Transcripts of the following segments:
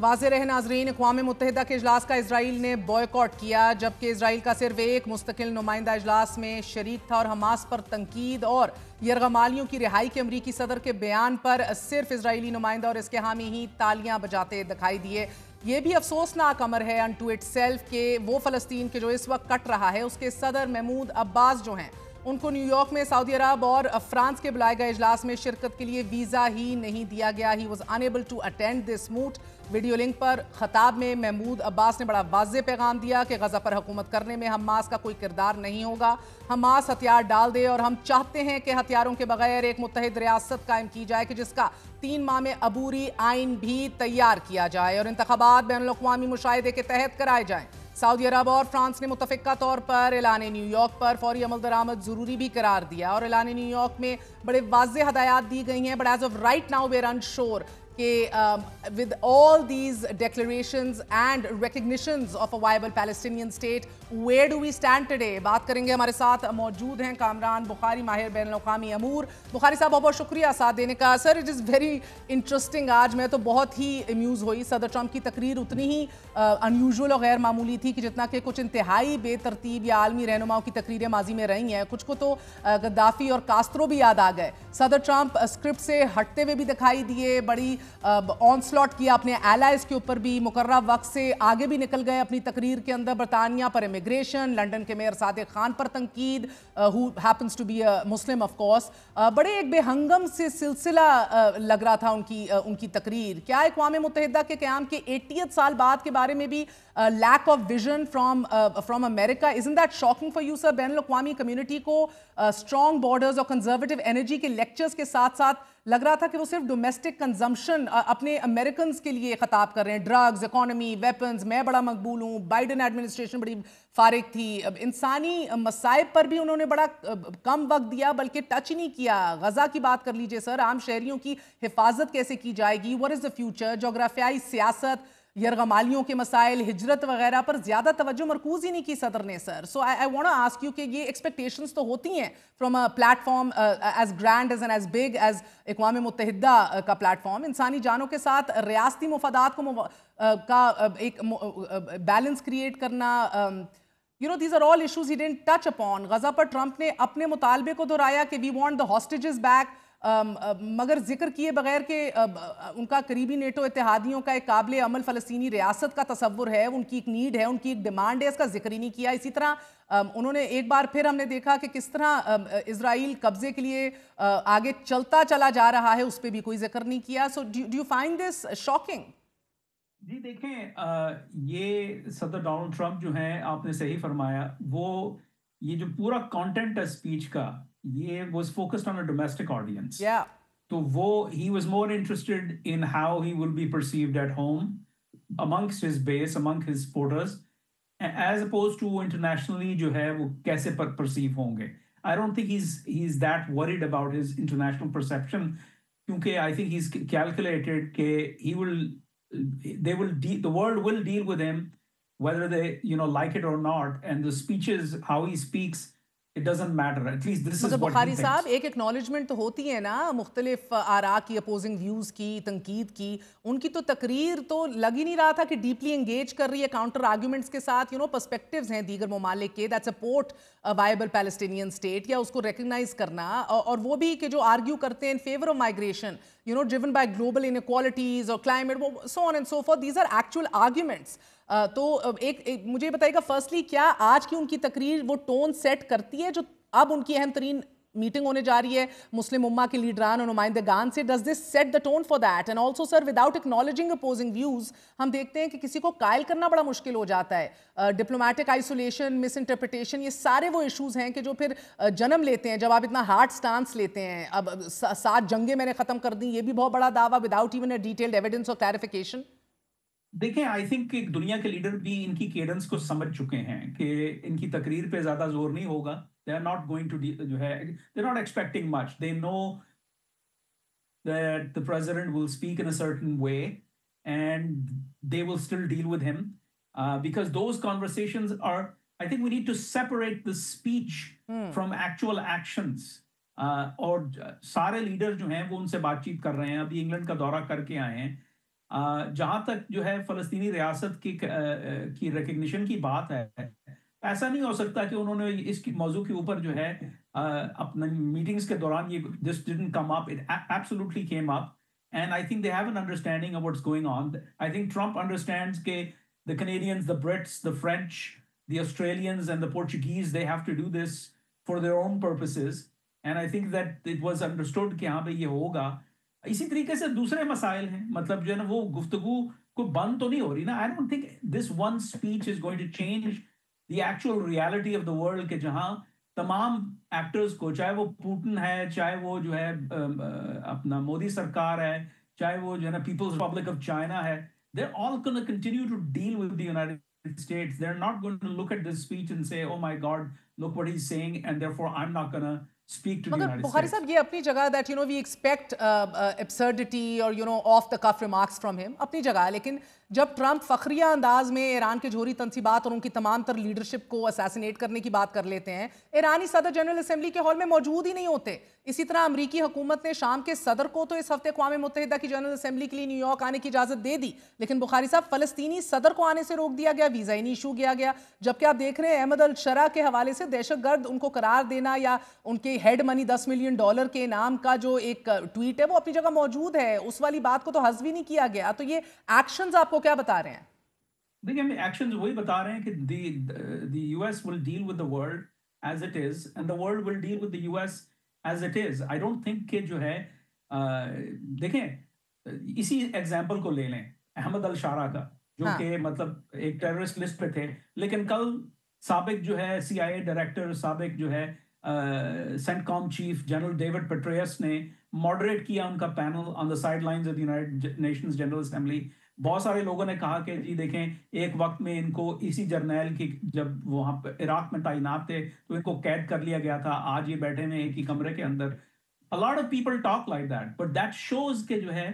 واضح رہے ناظرین، اقوام متحدہ کے اجلاس کا اسرائیل نے بوائیکاٹ کیا، جبکہ اسرائیل کا صرف ایک مستقل نمائندہ اجلاس میں شریک تھا اور حماس پر تنقید اور یرغمالیوں کی رہائی کے امریکی صدر کے بیان پر صرف اسرائیلی نمائندہ اور اس کے حامی ہی تالیاں بجاتے دکھائی دیے۔ یہ بھی افسوسناک امر ہے انٹو اٹ سیلف کہ وہ فلسطین کے جو اس وقت کٹ رہا ہے، اس کے صدر محمود عباس جو ہیں، ان کو نیو یارک میں سعودی عرب اور فرانس کے بلائے گئے اجلاس میں شرکت کے لیے ویزا ہی نہیں دیا گیا۔ He was unable to attend this moot. Video link پر خطاب میں محمود عباس نے بڑا واضح پیغام دیا کہ غزہ پر حکومت کرنے میں حماس کا کوئی کردار نہیں ہوگا۔ حماس ہتھیار ڈال دے اور ہم چاہتے ہیں کہ ہتھیاروں کے بغیر ایک متحد ریاست قائم کی جائے کہ جس کا 3 ماہ میں عبوری آئین بھی تیار کیا جائے اور انتخابات بین الاقوامی مشاہدے کے تحت کرائے جائیں۔ سعودی عرب اور فرانس نے متفقہ طور پر اعلان نیو یارک پر فوری عمل درآمد ضروری بھی قرار دیا اور اعلان نیو یارک میں بڑے واضح ہدایات دی گئی ہیں، but as of right now we are unsure کہ with all these declarations and recognitions of a viable Palestinian state, where do we stand today؟ بات کریں گے، ہمارے ساتھ موجود ہیں کامران بخاری، ماہر بین الاقوامی امور۔ بخاری صاحب، بہت بہت شکریہ ساتھ دینے کا۔ سر، اٹ از ویری انٹرسٹنگ، آج میں تو بہت ہی امیوز ہوئی۔ صدر ٹرمپ کی تقریر اتنی ہی انیوژول اور غیر معمولی تھی کہ جتنا کہ کچھ انتہائی بے ترتیب یا عالمی رہنماؤں کی تقریریں ماضی میں رہی ہیں، کچھ کو تو غدافی اور کاسترو بھی یاد آ گئے۔ صدر ٹرمپ اسکرپٹ سے ہٹتے ہوئے بھی دکھائی دیے، بڑی آن سلاٹ کیا اپنے ایلائز کے اوپر بھی، مقررہ وقت سے آگے بھی نکل گئے اپنی تقریر کے اندر۔ برطانیہ پر امیگریشن، لنڈن کے میئر صادق خان پر تنقید، who happens to be a Muslim of course۔ بڑے ایک بے ہنگم سے سلسلہ لگ رہا تھا ان کی تقریر۔ کیا اقوام متحدہ کے قیام کے 80 سال بعد کے بارے میں بھی lack of vision from America؟ Isn't that shocking for you, sir؟ بین الاقوامی کمیونٹی کو strong borders اور conservative energy کے لیکچرز کے ساتھ ساتھ لگ رہا تھا کہ وہ صرف ڈومیسٹک کنزمپشن اپنے امریکنز کے لیے خطاب کر رہے ہیں، ڈرگز، اکانومی، ویپنز، میں بڑا مقبول ہوں، بائیڈن ایڈمنسٹریشن بڑی فارغ تھی۔ انسانی مصائب پر بھی انہوں نے بڑا کم وقت دیا، بلکہ ٹچ نہیں کیا۔ غزہ کی بات کر لیجئے سر، عام شہریوں کی حفاظت کیسے کی جائے گی؟ what is the future؟ جغرافیائی سیاست، یرغمالیوں کے مسائل، ہجرت وغیرہ پر زیادہ توجہ مرکوز ہی نہیں کی صدر نے سر۔ سو I want to ask you کہ یہ ایکسپیکٹیشنز تو ہوتی ہیں from a plate form as grand as big as اقوام متحدہ کا پلیٹ فارم، انسانی جانوں کے ساتھ ریاستی مفادات کا ایک بیلنس کریٹ کرنا۔ these are all issues he didn't touch upon۔ Gaza per Trump نے اپنے مطالبے کو دہرایا کہ we want the hostages back، مگر ذکر کیے بغیر کہ ان کا قریبی نیٹو اتحادیوں کا ایک قابل عمل فلسطینی ریاست کا تصور ہے، ان کی ایک نیڈ ہے، ان کی ایک ڈیمانڈ ہے، اس کا ذکر ہی نہیں کیا۔ اسی طرح انہوں نے ایک بار پھر ہم نے دیکھا کہ کس طرح اسرائیل قبضے کے لیے آگے چلتا چلا جا رہا ہے، اس پہ بھی کوئی ذکر نہیں کیا۔ So do you find this shocking? جی دیکھیں، یہ صدر ڈونلڈ ٹرمپ جو ہیں، آپ نے صحیح فرمایا، وہ یہ جو پورا کانٹینٹ ہے اسپیچ کا، یہ was focused on a domestic audience. تو وہ ہی was more interested in how he will be perceived at home amongst his base, among his supporters, as opposed to internationally جو ہے وہ کیسے پرسیو ہوں گے۔ I don't think he is that worried about his international perception, کیونکہ I think he is calculated کہ ہی ول the world will deal with him whether they like it or not, and the speeches, how he speaks, it doesn't matter. At least this is what he Bukhari thinks۔ صاحب، ایک acknowledgement تو ہوتی ہے نا مختلف آراء کی، opposing views کی، تنقید کی۔ ان کی تو تقریر تو لگ ہی نہیں رہا تھا کہ ڈیپلی انگیج کر رہی ہے کاؤنٹر آرگیومنٹس کے ساتھ، پرسپیکٹیوز ہیں دیگر ممالک کے that support viable Palestinian state, یا اس کو ریکگنائز کرنا، اور وہ بھی کہ جو آرگیو کرتے ہیں in favour of migration, driven by global inequalities اور climate, so on and so forth, these are actual arguments. تو ایک مجھے بتائیے گا، فرسٹلی کیا آج کی ان کی تقریر وہ ٹون سیٹ کرتی ہے جو اب ان کی اہم ترین میٹنگ ہونے جا رہی ہے مسلم امہ کے لیڈران اور نمائندگان سے؟ Does this set the tone for that? And also sir, without acknowledging opposing views, ہم دیکھتے ہیں کہ کسی کو قائل کرنا بڑا مشکل ہو جاتا ہے۔ ڈپلومیٹک آئسولیشن، مس انٹرپریٹیشن، یہ سارے وہ ایشوز ہیں کہ جو پھر جنم لیتے ہیں جب آپ اتنا ہارڈ سٹانس لیتے ہیں۔ اب 7 جنگیں میں نے ختم کر دیں، یہ بھی بہت بڑا دعویٰ without even a detailed evidence اور کلیریفیکیشن۔ دیکھیں، آئی تھنک دنیا کے لیڈر بھی ان کی کیڈنس کو سمجھ چکے ہیں کہ ان کی تقریر پہ زیادہ زور نہیں ہوگا۔ They are not going to جو ہے they're not expecting much. They know that the president will speak in a certain way and they will still deal with him because those conversations are, I think we need to separate the speech from actual actions. اور سارے leader جو ہیں وہ ان سے بات چیت کر رہے ہیں، ابھی انگلینڈ کا دورہ کر کے آئے ہیں۔ جہاں تک جو ہے فلسطینی ریاست کی ریکگنیشن کی بات ہے، ایسا نہیں ہو سکتا کہ انہوں نے اس موضوع کے اوپر جو ہے اپنے میٹنگز کے دوران یہ this didn't come up, it absolutely came up, and I think they have an understanding of what's going on. I think Trump understands کہ the Canadians, the Brits, the French, the Australians and the Portuguese, they have to do this for their own purposes, and I think that it was understood کہ ہاں بھئی یہ ہوگا. اسی طریقے سے دوسرے مسائل ہیں، مطلب جو ہے نا وہ گفتگو کو بند تو نہیں ہو رہی نا. I don't think this one speech is going to change the actual reality of the world کہ جہاں تمام ایکٹرز کو، چاہے وہ پوٹن ہے، چاہے وہ جو ہے اپنا مودی سرکار ہے، چاہے وہ جو ہے نا پیپلز ریپبلک آف چائنا ہے, they're all going to continue to deal with the United States. They're not going to look at this speech and say, oh my God, look what he's saying, and therefore I'm not going to speak to the مگر United بخاری States. صاحب یہ اپنی جگہ that you know we expect absurdity اور you know off the cuff remarks from ہم اپنی جگہ, لیکن جب ٹرمپ فخریہ انداز میں ایران کے جوہری تنصیبات اور ان کی تمام تر لیڈرشپ کو اسیسینیٹ کرنے کی بات کر لیتے ہیں, ایرانی صدر جنرل اسمبلی کے ہال میں موجود ہی نہیں ہوتے. اسی طرح امریکی حکومت نے شام کے صدر کو تو اس ہفتے اقوام متحدہ کی جنرل اسمبلی کے لیے نیو یارک آنے کی اجازت دے دی, لیکن بخاری صاحب فلسطینی صدر کو آنے سے روک دیا گیا, ویزا ہی نہیں ایشو کیا گیا. جبکہ آپ دیکھ رہے ہیں احمد الشرع کے حوالے سے دہشت گرد ان کو قرار دینا یا ان کے ہیڈ منی $10 ملین کے انعام کا جو ایک ٹویٹ ہے وہ اپنی جگہ موجود ہے, اس والی بات کو تو حذف بھی نہیں کیا گیا. تو یہ ایکشنز آپ کو کیا بتا رہے ہیں؟ دیکھیں ہم ایکشنز وہی بتا رہے ہیں کہ the US will deal with the world as it is and the world will deal with the US as it is. I don't think کہ جو ہے دیکھیں اسی ایگزامپل کو لے لیں احمد الشارع کا, جو کہ مطلب ایک ٹیررسٹ لسٹ پہ تھے, لیکن کل سابق جو ہے CIA ڈائریکٹر, سابق جو ہے سینٹ کام چیف جنرل ڈیوڈ پیٹریس نے ماڈریٹ کیا ان کا panel on the side lines of United nations general assembly. بہت سارے لوگوں نے کہا کہ جی دیکھیں ایک وقت میں ان کو اسی جرنیل کی جب وہاں پہ عراق میں تعینات تھے تو ان کو قید کر لیا گیا تھا, آج یہ بیٹھے ہوئے ایک ہی کمرے کے اندر. A lot of people talk like that, but that shows کہ جو ہے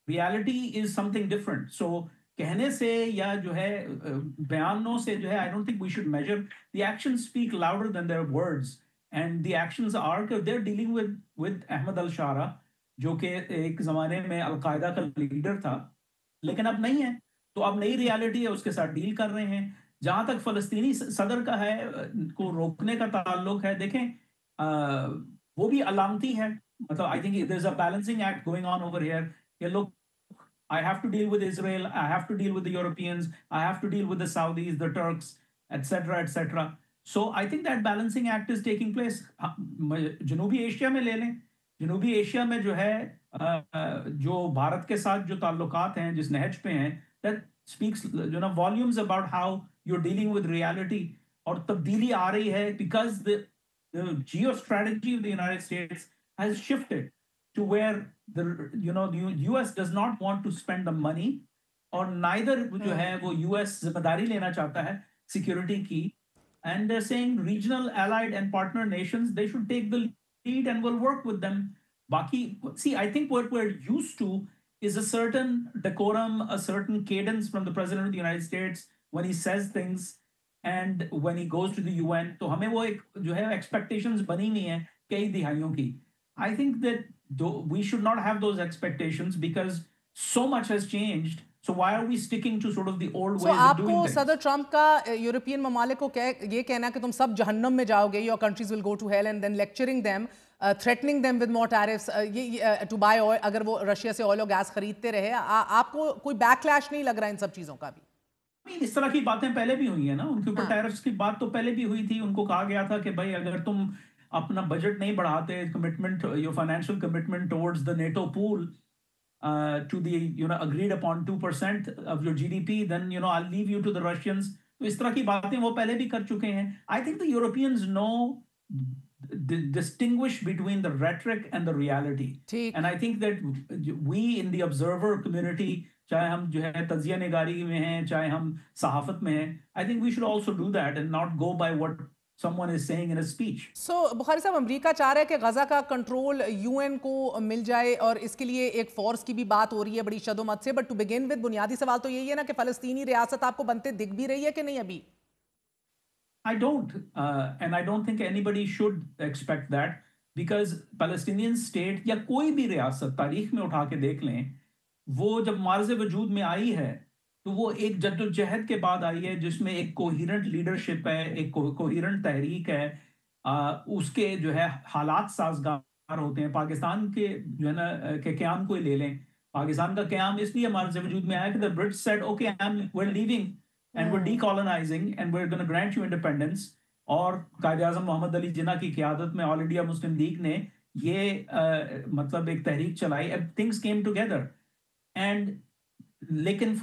reality is something different. So کہنے سے یا جو ہے بیانوں سے جو ہے I don't think we should measure. The actions speak louder than their words, and the actions are کہ they're dealing with احمد الشارع جو کہ ایک زمانے میں القاعدہ کا لیڈر تھا لیکن اب نہیں ہے, تو اب نئی ریالٹی ہے, اس کے ساتھ ڈیل کر رہے ہیں. جہاں تک فلسطینی صدر کا ہے کو روکنے کا تعلق ہے, دیکھیں وہ بھی علامتی ہے, مطلب I think there's a balancing act going on over here. کہ look, I have to deal with Israel, I have to deal with the Europeans, I have to deal with the Saudis, the Turks, etc. etc. So I think that balancing act is taking place. جنوبی Asia میں لے لیں, جنوبی Asia میں جو ہے جو بھارت کے ساتھ جو تعلقات ہیں جس نہج پہ ہیں, that speaks you know volumes about how you're dealing with reality. اور تبدیلی آ رہی ہے because the geostrategy of the United States has shifted to where the US does not want to spend the money, اور neither جو ہے وہ US ذمہ داری لینا چاہتا ہے security کی, and they're saying regional allied and partner nations, they should take the lead and we'll work with them. Baki, see, I think what we're used to is a certain decorum, a certain cadence from the President of the United States when he says things and when he goes to the UN. تو ہمیں وہ ایک جو ہے expectations بنی نہیں ہیں کئی دہائیوں کی. I think that we should not have those expectations because so much has changed. So why are we sticking to sort of the old ways of doing things? صدر ٹرمپ کا یورپین ممالک کو یہ کہنا کہ تم سب جہنم میں جاؤ گے, your countries will go to hell, and then lecturing them, threatening them with more tariffs to buy oil, اگر وہ رشیا سے آئل اور گیس خریدتے رہے, آپ کو کوئی بیک کلیش نہیں لگ رہا ان سب چیزوں کا بھی؟ اس طرح کی باتیں پہلے بھی ہوئی ہیں نا, ان کے اوپر ٹیرفز کی بات تو پہلے بھی ہوئی تھی. ان کو کہا گیا تھا کہ بھائی اگر تم اپنا بجٹ نہیں بڑھاتے, commitment, your financial commitment towards the NATO pool to the agreed upon 2% of your GDP, then I'll leave you to the Russians. تو اس طرح کی باتیں وہ پہلے بھی کر چکے ہیں. I think the Europeans know distinguish between the rhetoric and the reality. And I think that we in the observer community, چاہے ہم جو ہے تجزیہ نگاری میں ہیں, چاہے ہم صحافت میں ہیں, I think we should also do that and not go by what someone is saying in a speech. So بخاری صاحب, امریکہ چاہ رہا ہے کہ غزہ کا کنٹرول UN کو مل جائے اور اس کے لیے ایک فورس کی بھی بات ہو رہی ہے بڑی شد و مت سے, بٹ ٹو بگن ود بنیادی سوال تو یہی ہے نا کہ فلسطینی ریاست آپ کو بنتے دکھ بھی رہی ہے کہ نہیں ابھی؟ I don't, and I don't think anybody should expect that, because Palestinian state یا کوئی بھی ریاست تاریخ میں اٹھا کے دیکھ لیں, وہ جب معرض وجود میں آئی ہے تو وہ ایک جدوجہد کے بعد آئی ہے جس میں ایک کوہیرنٹ لیڈرشپ ہے, ایک کوہیرنٹ تحریک ہے, اس کے جو ہے حالات سازگار ہوتے ہیں. پاکستان کے جو ہے نا کہ قیام کو ہی لے لیں, پاکستان کا قیام اس لیے معرض وجود میں آیا کہ the Brits said okay we're leaving and we're decolonizing and we're going to grant you independence. اور قائد اعظم محمد علی جناح کی قیادت میں آل انڈیا مسلم لیگ نے یہ مطلب ایک تحریک چلائی. things came together and لیکن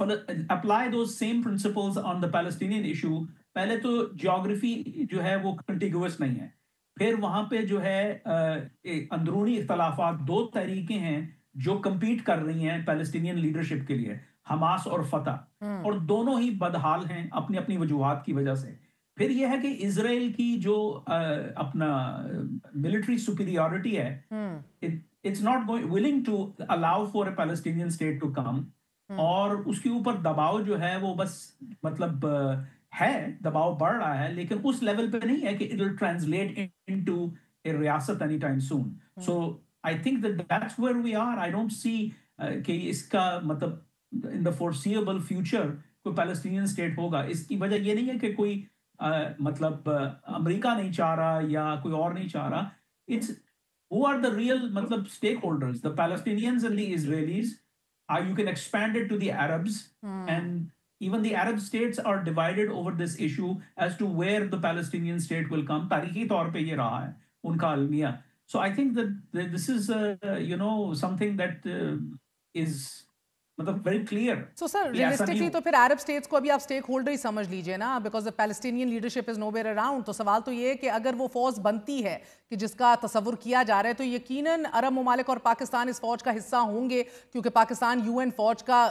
apply those same principles on the Palestinian issue. پہلے تو جیوگرافی جو ہے وہ کنٹیگوس نہیں ہے, پھر وہاں پہ جو ہے اندرونی اختلافات, دو تحریکیں ہیں جو کمپیٹ کر رہی ہیں پیلسٹینین لیڈرشپ کے لیے, حماس اور فتح, اور دونوں ہی بدحال ہیں اپنی اپنی وجوہات کی وجہ سے. پھر یہ ہے کہ اسرائیل کی جو اپنا ملٹری سپیریورٹی ہے, it's not willing to allow for a Palestinian state to come, اور اس کے اوپر دباؤ جو ہے وہ بس مطلب ہے, دباؤ بڑھ رہا ہے, لیکن اس لیول پہ نہیں ہے کہ it will translate into a ریاست any time soon. So I think that's where we are. I don't see کہ اس کا مطلب in the foreseeable future کوئی Palestinian state ہوگا. اس کی وجہ یہ نہیں ہے کہ کوئی مطلب امریکہ نہیں چاہ رہا یا کوئی اور نہیں چاہ رہا. It's who are the real مطلب stakeholders, the Palestinians and the Israelis. You can expand it to the Arabs, and even the Arab states are divided over this issue as to where the Palestinian state will come. تاریخی طور پہ یہ رہا ہے ان کا المیہ. So I think that this is something that is مطلب very clear. So sir, realistically تو پھر عرب states کو ابھی آپ اسٹیک ہولڈر ہی سمجھ لیجئے نا, because the Palestinian leadership is nowhere around. تو سوال تو یہ ہے کہ اگر وہ فوج بنتی ہے کہ جس کا تصور کیا جا رہا ہے, تو یقیناً عرب ممالک اور پاکستان اس فوج کا حصہ ہوں گے, کیونکہ پاکستان UN فوج کا,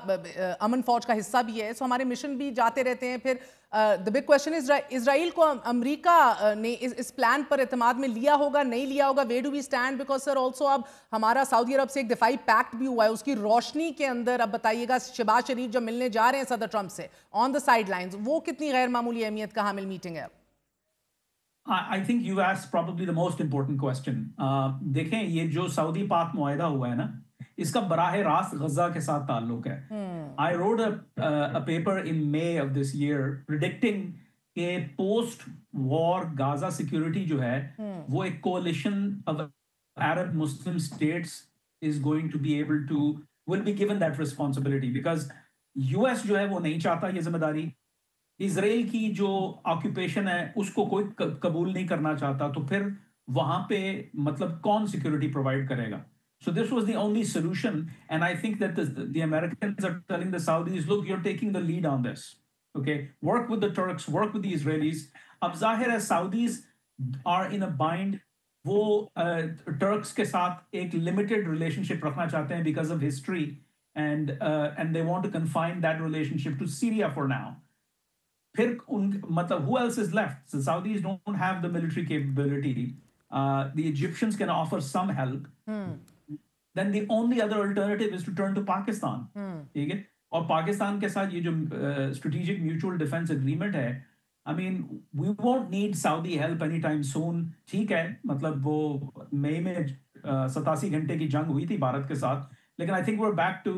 امن فوج کا حصہ بھی ہے. سو ہمارے مشن بھی جاتے رہتے ہیں. پھر the big question is اسرائیل کو امریکہ نے اس پلان پر اعتماد میں لیا ہوگا, نہیں لیا ہوگا, where do we stand? Because sir also اب ہمارا سعودی عرب سے ایک دفاعی پیکٹ بھی ہوا ہے, اس کی روشنی کے اندر اب بتائیے گا شہباز شریف جو ملنے جا رہے ہیں صدر ٹرمپ سے آن دا سائڈ لائنز, وہ کتنی غیر معمولی اہمیت کا حامل میٹنگ ہے؟ I think you asked probably the most important question. دیکھیں یہ جو سعودی پاک معاہدہ ہوا ہے نا, اس کا براہ راست غزہ کے ساتھ تعلق ہے. I wrote a paper in May of this year predicting کہ post war Gaza security جو ہے وہ ایک coalition of Arab Muslim states is going to be able to will be given that responsibility, because US جو ہے وہ نہیں چاہتا یہ ذمہ داری. اسرائیل کی جو آکوپیشن ہے اس کو کوئی قبول نہیں کرنا چاہتا, تو پھر وہاں پہ مطلب کون سیکورٹی پرووائڈ کرے گا. So this was the only solution, and I think that the Americans are telling the Saudis, look, you're taking the lead on this. Okay, work with the Turks, work with the Israelis. اب ظاہر ہے Saudis are in a bind. وہ tricks کے ساتھ ایک limited relationship رکھنا چاہتے ہیں because of history, and they want to confine that relationship to Syria for now. پھر مطلب who else is left? The Saudis don't have the military capability. The Egyptians can offer some help. Then the only other alternative is to turn to Pakistan. ٹھیک ہے, اور پاکستان کے ساتھ یہ جو strategic mutual defense agreement ہے, I mean we won't need Saudi help anytime soon. ٹھیک ہے, مطلب وہ مئی میں 87 گھنٹے کی جنگ ہوئی تھی بھارت کے ساتھ, لیکن I think we're back to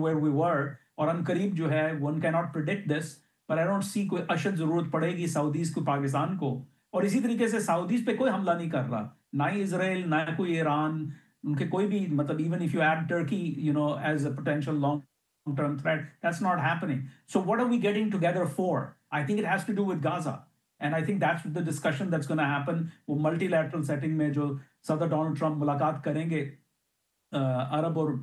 where we were, اور ان قریب جو ہے one cannot predict this, but I don't see کوئی اشد ضرورت پڑے گی سعودیز کو پاکستان کو. اور اسی طریقے سے سعودیز پہ کوئی حملہ نہیں کر رہا, نہ ہی اسرائیل, نہ کوئی ایران, ان کے کوئی بھی مطلب even if you add Turkey as a potential long-term threat, that's not happening. So what are we getting together for? I think it has to do with Gaza, and I think that's the discussion that's going to happen. وہ multilateral setting میں جو صدر Donald Trump ملاقات کریں گے عرب اور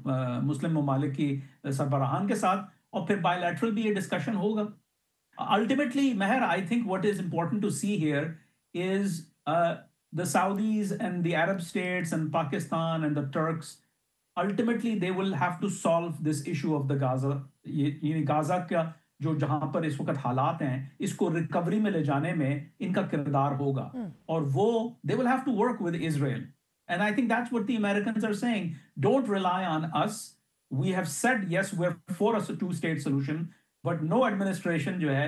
مسلم ممالک کی سربراہان کے ساتھ, اور پھر bilateral بھی یہ ڈسکشن ہوگا. Ultimately, Meher, I think what is important to see here is the Saudis and the Arab states and Pakistan and the Turks, ultimately they will have to solve this issue of the Gaza. یہ Gaza کا جو جہاں پر اس وقت حالات ہیں, اس کو recovery میں لے جانے میں ان کا کردار ہوگا, اور وہ they will have to work with Israel. And I think that's what the Americans are saying. Don't rely on us. We have said yes, we're for a two-state solution, but no administration جو ہے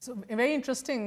So very interesting,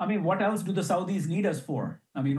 I mean, what else do the Saudis need us for? I mean,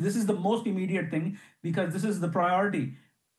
This is the most immediate thing because this is the priority.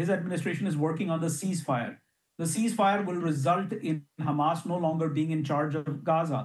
his administration is working on the ceasefire. The ceasefire will result in Hamas no longer being in charge of Gaza.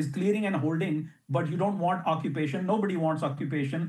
is clearing and holding, but you don't want occupation. Nobody wants occupation.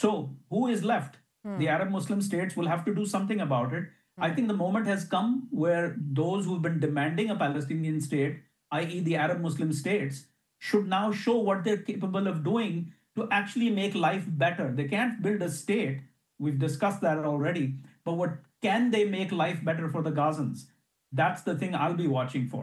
So who is left? The Arab Muslim states will have to do something about it. I think the moment has come where those who've been demanding a Palestinian state, i.e. the Arab Muslim states, should now show what they're capable of doing to actually make life better. They can't build a state. We've discussed that already. But what can they make life better for the Gazans? That's the thing I'll be watching for.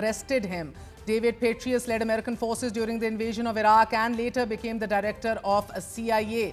arrested him. David Petraeus led American forces during the invasion of Iraq and later became the director of CIA.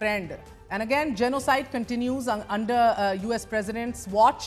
friend. And again, genocide continues under US president's watch.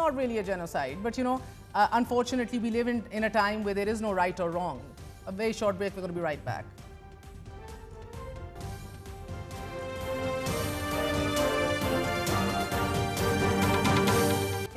not really a genocide, but you know, unfortunately we live in a time where there is no right or wrong. A very short break, we're going to be right back.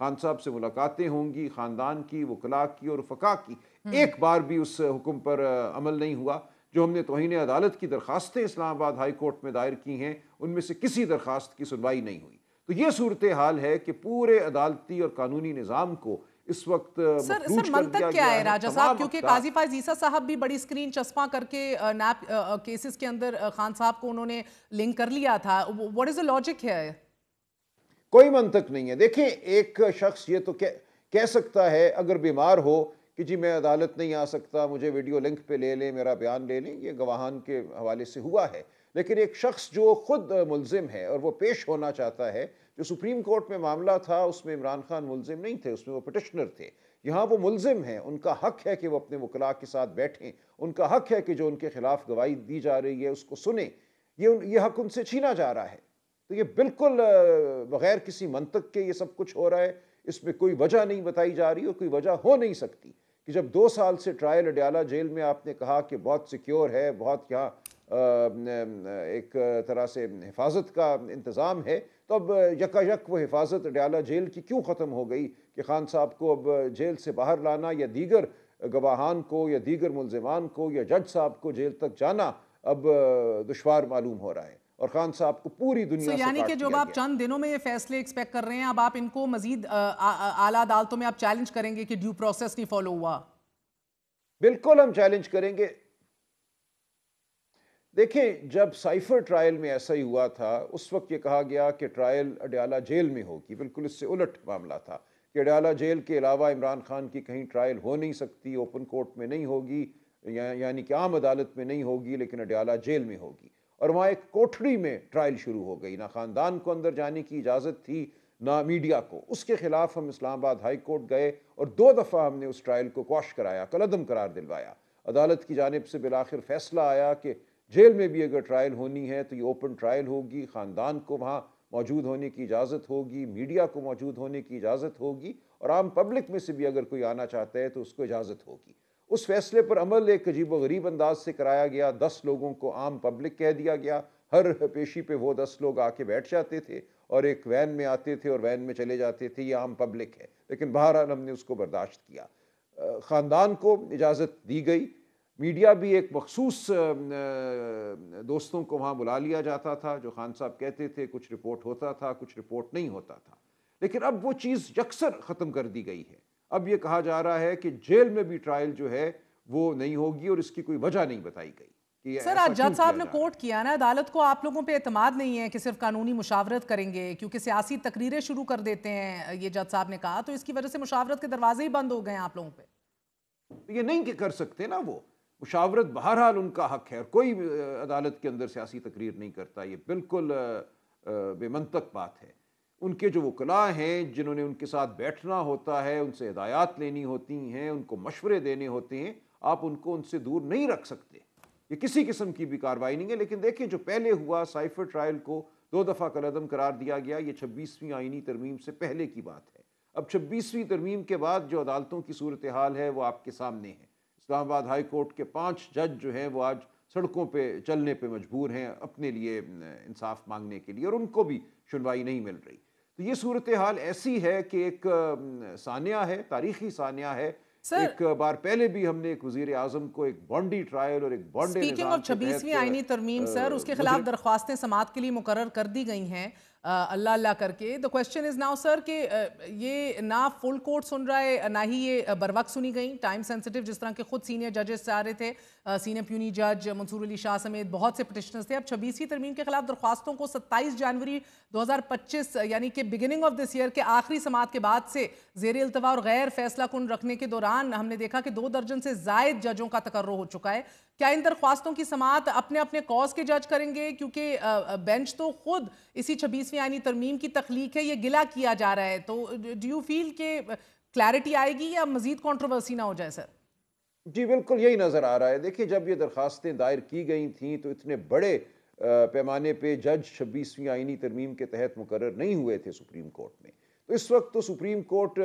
Khan صاحب سے ملاقاتیں ہوں گی، خاندان کی، وکلاء کی اور رفقا کی، ایک بار بھی اس حکم پر عمل نہیں ہوا۔ جو ہم نے توہین عدالت کی درخواستیں اسلام آباد ہائی کورٹ میں دائر کی ہیں، ان میں سے کسی درخواست کی سنوائی نہیں ہوئی۔ تو یہ صورتحال ہے کہ پورے عدالتی اور قانونی نظام کو اس وقت سر منطق کیا ہے راجہ صاحب، کیونکہ قاضی فائز عیسیٰ صاحب بھی بڑی سکرین چسپاں کر کے نیب کیسز کے اندر خان صاحب کو انہوں نے لنک کر لیا تھا، واٹ از the لاجک ہے؟ کوئی منطق نہیں ہے۔ دیکھیں ایک شخص یہ تو کہہ سکتا ہے اگر بیمار ہو کہ جی میں عدالت نہیں آ سکتا، مجھے ویڈیو لنک پہ لے لیں، میرا بیان لے لیں، یہ گواہان کے حوالے سے ہوا ہے۔ لیکن ایک شخص جو خود ملزم ہے اور وہ پیش ہونا چاہتا ہے، جو سپریم کورٹ میں معاملہ تھا اس میں عمران خان ملزم نہیں تھے، اس میں وہ پٹیشنر تھے، یہاں وہ ملزم ہیں، ان کا حق ہے کہ وہ اپنے وکلاء کے ساتھ بیٹھیں، ان کا حق ہے کہ جو ان کے خلاف گواہی دی جا رہی ہے اس کو سنیں، یہ حق ان سے چھینا جا رہا ہے۔ تو یہ بالکل بغیر کسی منطق کے یہ سب کچھ ہو رہا ہے، اس میں کوئی وجہ نہیں بتائی جا رہی اور کوئی وجہ ہو نہیں سکتی کہ جب 2 سال سے ٹرائل اڈیالہ جیل میں آپ نے کہا کہ بہت سیکیور ہے، بہت یہاں ایک طرح سے حفاظت کا انتظام ہے، تو اب یک وہ حفاظت اڈیالہ جیل کی کیوں ختم ہو گئی کہ خان صاحب کو اب جیل سے باہر لانا یا دیگر گواہان کو یا دیگر ملزمان کو یا جج صاحب کو جیل تک جانا اب دشوار معلوم ہو رہا ہے اور خان صاحب کو پوری دنیا سے یعنی کہ جب آپ چند دنوں میں یہ فیصلے ایکسپیکٹ کر رہے ہیں، اب آپ ان کو مزید اعلیٰ عدالتوں میں آپ چیلنج کریں گے کہ ڈیو پروسیس نہیں فالو ہوا؟ بالکل ہم چیلنج کریں گے۔ دیکھیں جب سائفر ٹرائل میں ایسا ہی ہوا تھا، اس وقت یہ کہا گیا کہ ٹرائل اڈیالہ جیل میں ہوگی، بالکل اس سے الٹ معاملہ تھا کہ اڈیالہ جیل کے علاوہ عمران خان کی کہیں ٹرائل ہو نہیں سکتی، اوپن کورٹ میں نہیں ہوگی، یعنی کہ عام عدالت میں نہیں ہوگی، لیکن اڈیالہ جیل میں ہوگی، اور وہاں ایک کوٹھڑی میں ٹرائل شروع ہو گئی، نہ خاندان کو اندر جانے کی اجازت تھی نہ میڈیا کو۔ اس کے خلاف ہم اسلام آباد ہائی کورٹ گئے اور 2 دفعہ ہم نے اس ٹرائل کو کوش کرایا، کالعدم قرار دلوایا۔ عدالت کی جانب سے بالآخر فیصلہ آیا کہ جیل میں بھی اگر ٹرائل ہونی ہے تو یہ اوپن ٹرائل ہوگی، خاندان کو وہاں موجود ہونے کی اجازت ہوگی، میڈیا کو موجود ہونے کی اجازت ہوگی، اور عام پبلک میں سے بھی اگر کوئی آنا چاہتا ہے تو اس کو اجازت ہوگی۔ اس فیصلے پر عمل ایک عجیب و غریب انداز سے کرایا گیا، 10 لوگوں کو عام پبلک کہہ دیا گیا، ہر پیشی پہ وہ 10 لوگ آ کے بیٹھ جاتے تھے اور ایک وین میں آتے تھے اور وین میں چلے جاتے تھے، یہ عام پبلک ہے، لیکن بہرحال ہم نے اس کو برداشت کیا۔ خاندان کو اجازت دی گئی، میڈیا بھی ایک مخصوص دوستوں کو وہاں بلا لیا جاتا تھا، جو خان صاحب کہتے تھے کچھ رپورٹ ہوتا تھا، کچھ رپورٹ نہیں ہوتا تھا، لیکن اب وہ چیز یکسر ختم کر دی گئی ہے۔ اب یہ کہا جا رہا ہے کہ جیل میں بھی ٹرائل جو ہے وہ نہیں ہوگی اور اس کی کوئی وجہ نہیں بتائی گئی۔ سر آج جج صاحب نے کوٹ کیا نا، عدالت کو آپ لوگوں پہ اعتماد نہیں ہے کہ صرف قانونی مشاورت کریں گے، کیونکہ سیاسی تقریریں شروع کر دیتے ہیں، یہ جج صاحب نے کہا، تو اس کی وجہ سے مشاورت کے دروازے ہی بند ہو گئے ہیں آپ لوگوں پہ۔ یہ نہیں کہ کر سکتے نا، وہ مشاورت بہرحال ان کا حق ہے، اور کوئی عدالت کے اندر سیاسی تقریر نہیں کرتا، یہ بالکل بے منطق بات ہے۔ ان کے جو وکلاء ہیں جنہوں نے ان کے ساتھ بیٹھنا ہوتا ہے، ان سے ہدایات لینی ہوتی ہیں، ان کو مشورے دینے ہوتے ہیں، آپ ان کو ان سے دور نہیں رکھ سکتے، یہ کسی قسم کی بھی کارروائی نہیں ہے۔ لیکن دیکھیں جو پہلے ہوا، سائفر ٹرائل کو 2 دفعہ کالعدم قرار دیا گیا، یہ 26ویں آئینی ترمیم سے پہلے کی بات ہے۔ اب 26ویں ترمیم کے بعد جو عدالتوں کی صورتحال ہے وہ آپ کے سامنے ہے۔ اسلام آباد ہائی کورٹ کے 5 جج جو ہیں وہ آج سڑکوں پہ چلنے پہ مجبور ہیں اپنے لیے انصاف مانگنے کے لیے، اور ان کو بھی سنوائی نہیں مل رہی۔ تو یہ صورتحال ایسی ہے کہ ایک سانحہ ہے، تاریخی سانحہ ہے۔ ایک بار پہلے بھی ہم نے ایک وزیر اعظم کو ایک بانڈی ٹرائل اور ایک بانڈی نظام سپیکنگ آف 26ویں آئینی ترمیم سر، اس کے خلاف درخواستیں سماعت کے لیے مقرر کر دی گئی ہیں اللہ اللہ کر کے۔ the question is now سر کہ یہ نہ فل کورٹ سن رہا ہے نہ ہی یہ بر وقت سنی گئی، ٹائم سینسٹیو، جس طرح کے خود سینئر ججز سے آ رہے تھے، سینئر پیونی جج منصور علی شاہ سمیت بہت سے پٹیشنرز تھے۔ اب 26ویں ترمیم کے خلاف درخواستوں کو 27 جنوری 2025 یعنی کہ بگننگ آف دس ایئر کے آخری سماعت کے بعد سے زیر التوا اور غیر فیصلہ کن رکھنے کے دوران ہم نے دیکھا کہ 2 درجن سے زائد ججوں کا تقرر ہو چکا ہے۔ کیا ان درخواستوں کی سماعت اپنے اپنے کاز کے جج کریں گے؟ کیونکہ بینچ تو خود اسی 26ویں آئینی ترمیم کی تخلیق ہے، یہ گلہ کیا جا رہا ہے، تو ڈو یو فیل کہ کلیئرٹی آئے گی یا مزید کنٹروورسی نہ ہو جائے سر؟ جی بالکل یہی نظر آ رہا ہے۔ دیکھیں جب یہ درخواستیں دائر کی گئی تھیں تو اتنے بڑے پیمانے پہ جج 26ویں آئینی ترمیم کے تحت مقرر نہیں ہوئے تھے سپریم کورٹ میں، تو اس وقت تو سپریم کورٹ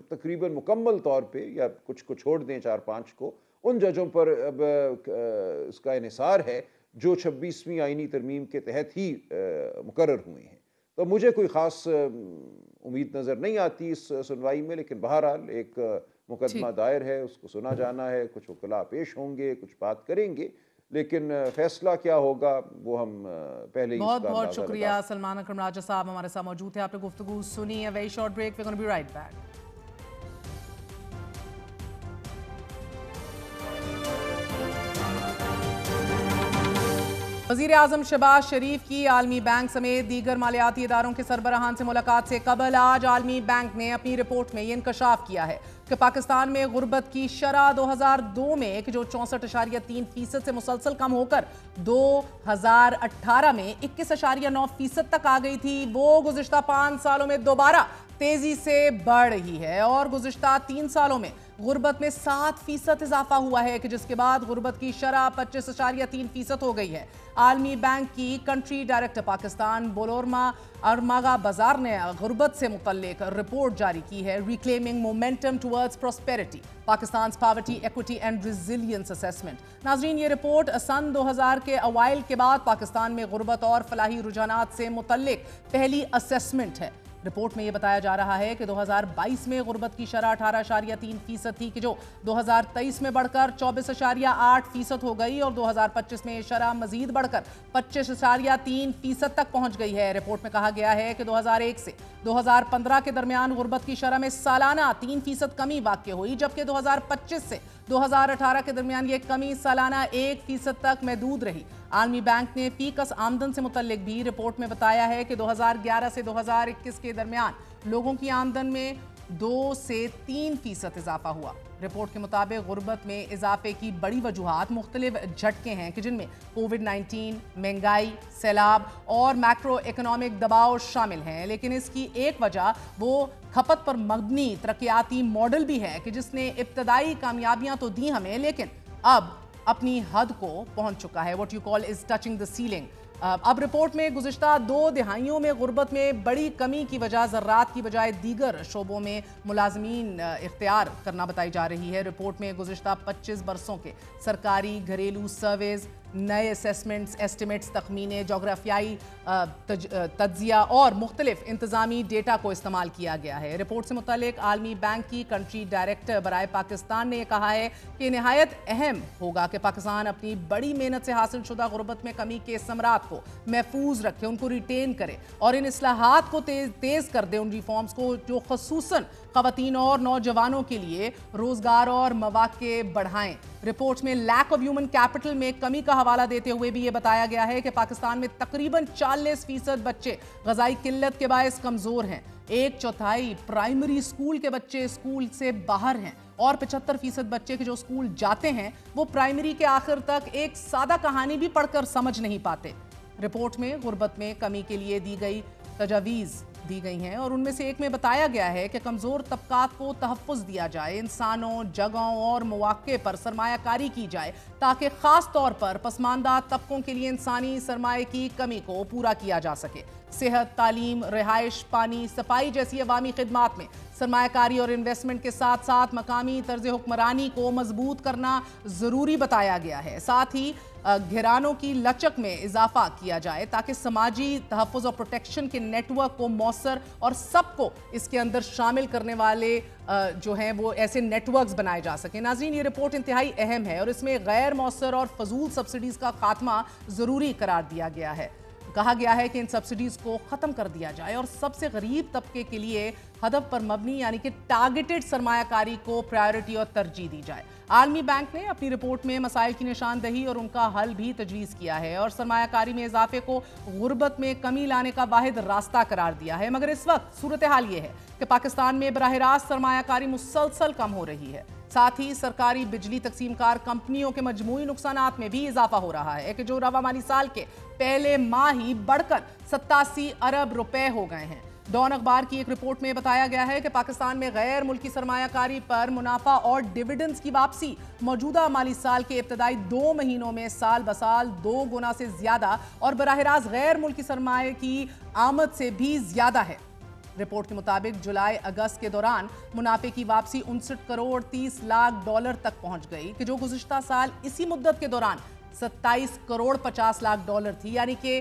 تقریباً مکمل طور پہ، یا کچھ کو چھوڑ دیں 4-5 کو، ان ججوں پر اب اس کا انحصار ہے جو 26ویں آئینی ترمیم کے تحت ہی مقرر ہوئے ہیں۔ تو مجھے کوئی خاص امید نظر نہیں آتی اس سنوائی میں، لیکن بہرحال ایک مقدمہ دائر ہے، اس کو سنا جانا ہے، کچھ وکلاء پیش ہوں گے، کچھ بات کریں گے، لیکن فیصلہ کیا ہوگا وہ ہم پہلے ہی اس کا اندازہ بہت شکریہ سلمان اکرم راجہ صاحب ہمارے ساتھ موجود تھے، آپ نے گفتگو سنی ہے. Very short break, we're going to be right back. وزیر اعظم شہباز شریف کی عالمی بینک سمیت دیگر مالیاتی اداروں کے سربراہان سے ملاقات سے قبل آج عالمی بینک نے اپنی رپورٹ میں یہ انکشاف کیا ہے کہ پاکستان میں غربت کی شرح 2002 میں جو 64.3% سے مسلسل کم ہو کر 2018 میں 21.9% تک آ گئی تھی، وہ گزشتہ 5 سالوں میں دوبارہ تیزی سے بڑھ رہی ہے اور گزشتہ 3 سالوں میں غربت میں 7% اضافہ ہوا ہے کہ جس کے بعد غربت کی شرح 25.3% ہو گئی ہے. عالمی بینک کی country director Pakistan Bolormaa Amgabazar نے غربت سے متعلق رپورٹ جاری کی ہے، reclaiming momentum towards prosperity Pakistan's poverty equity and resilience assessment. ناظرین، یہ رپورٹ سن 2000 کے اوائل کے بعد پاکستان میں غربت اور فلاحی رجحانات سے متعلق پہلی اسیسمنٹ ہے. رپورٹ میں یہ بتایا جا رہا ہے کہ 2022 میں غربت کی شرح 18.3% تھی کہ جو 2023 میں بڑھ کر 24.8% ہو گئی اور 2025 میں یہ شرح مزید بڑھ کر 25.3% تک پہنچ گئی ہے. رپورٹ میں کہا گیا ہے کہ 2001 سے 2015 کے درمیان غربت کی شرح میں سالانہ 3% کمی واقع ہوئی، جبکہ 2025 سے 2018 کے درمیان یہ کمی سالانہ 1% تک محدود رہی. عالمی بینک نے فی کس آمدن سے متعلق بھی رپورٹ میں بتایا ہے کہ 2011 سے 2021 کے درمیان لوگوں کی آمدن میں 2 سے 3% اضافہ ہوا. رپورٹ کے مطابق غربت میں اضافے کی بڑی وجوہات مختلف جھٹکے ہیں کہ جن میں کووڈ-19، مہنگائی، سیلاب اور میکرو اکنامک دباؤ شامل ہیں، لیکن اس کی ایک وجہ وہ کھپت پر مبنی ترقیاتی ماڈل بھی ہے کہ جس نے ابتدائی کامیابیاں تو دی ہمیں لیکن اب اپنی حد کو پہنچ چکا ہے. what you call is touching the ceiling. اب رپورٹ میں گزشتہ 2 دہائیوں میں غربت میں بڑی کمی کی وجہ زراعت کی بجائے دیگر شعبوں میں ملازمین اختیار کرنا بتائی جا رہی ہے. رپورٹ میں گزشتہ 25 برسوں کے سرکاری گھریلو سرویز، نئے اسیسمنٹس، ایسٹیمیٹس، تخمینے، جغرافیائی تجزیہ اور مختلف انتظامی ڈیٹا کو استعمال کیا گیا ہے. رپورٹ سے متعلق عالمی بینک کی کنٹری ڈائریکٹر برائے پاکستان نے یہ کہا ہے کہ نہایت اہم ہوگا کہ پاکستان اپنی بڑی محنت سے حاصل شدہ غربت میں کمی کے ثمرات کو محفوظ رکھے، ان کو ریٹین کرے اور ان اصلاحات کو تیز کر دے، ان ریفارمز کو جو خصوصاً خواتین اور نوجوانوں کے لیے روزگار اور مواقع بڑھائیں. رپورٹ میں لیک آف ہیومن کیپٹل میں کمی کا حوالہ دیتے ہوئے بھی یہ بتایا گیا ہے کہ پاکستان میں تقریباً 40% بچے غذائی قلت کے باعث کمزور ہیں، 1/4 پرائمری اسکول کے بچے اسکول سے باہر ہیں اور 75% بچے کے جو اسکول جاتے ہیں وہ پرائمری کے آخر تک ایک سادہ کہانی بھی پڑھ کر سمجھ نہیں پاتے. رپورٹ میں غربت میں کمی کے لیے دی گئی تجاویز دی گئی ہیں اور ان میں سے ایک میں بتایا گیا ہے کہ کمزور طبقات کو تحفظ دیا جائے، انسانوں، جگہوں اور مواقع پر سرمایہ کاری کی جائے تاکہ خاص طور پر پسماندہ طبقوں کے لیے انسانی سرمایہ کی کمی کو پورا کیا جا سکے. صحت، تعلیم، رہائش، پانی، صفائی جیسی عوامی خدمات میں سرمایہ کاری اور انویسٹمنٹ کے ساتھ ساتھ مقامی طرز حکمرانی کو مضبوط کرنا ضروری بتایا گیا ہے. ساتھ ہی گھرانوں کی لچک میں اضافہ کیا جائے تاکہ سماجی تحفظ اور پروٹیکشن کے نیٹ ورک کو مؤثر اور سب کو اس کے اندر شامل کرنے والے جو ہیں وہ ایسے نیٹ ورکس بنائے جا سکیں. ناظرین، یہ رپورٹ انتہائی اہم ہے اور اس میں غیر مؤثر اور فضول سبسڈیز کا خاتمہ ضروری قرار دیا گیا ہے. کہا گیا ہے کہ ان سبسڈیز کو ختم کر دیا جائے اور سب سے غریب طبقے کے لیے ہدف پر مبنی یعنی کہ ٹارگیٹڈ سرمایہ کاری کو پرائیورٹی اور ترجیح دی جائے. عالمی بینک نے اپنی رپورٹ میں مسائل کی نشاندہی اور ان کا حل بھی تجویز کیا ہے اور سرمایہ کاری میں اضافے کو غربت میں کمی لانے کا واحد راستہ قرار دیا ہے. مگر اس وقت صورتحال یہ ہے کہ پاکستان میں براہ راست سرمایہ کاری مسلسل کم ہو رہی ہے. ساتھ ہی سرکاری بجلی تقسیم کار کمپنیوں کے مجموعی نقصانات میں بھی اضافہ ہو رہا ہے کہ جو رواں مالی سال کے پہلے ماہ ہی بڑھ کر 87 ارب روپے ہو گئے ہیں. ڈان اخبار کی ایک رپورٹ میں بتایا گیا ہے کہ پاکستان میں غیر ملکی سرمایہ کاری پر منافع اور ڈیویڈنڈز کی واپسی موجودہ مالی سال کے ابتدائی 2 مہینوں میں سال بسال 2 گنا سے زیادہ اور براہ راست غیر ملکی سرمایہ کی آمد سے بھی زیادہ ہے. رپورٹ کے مطابق جولائی اگست کے دوران منافع کی واپسی 59 کروڑ 30 لاکھ ڈالر تک پہنچ گئی کہ جو گزشتہ سال اسی مدت کے دوران 27 کروڑ 50 لاکھ ڈالر تھی، یعنی کہ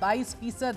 22%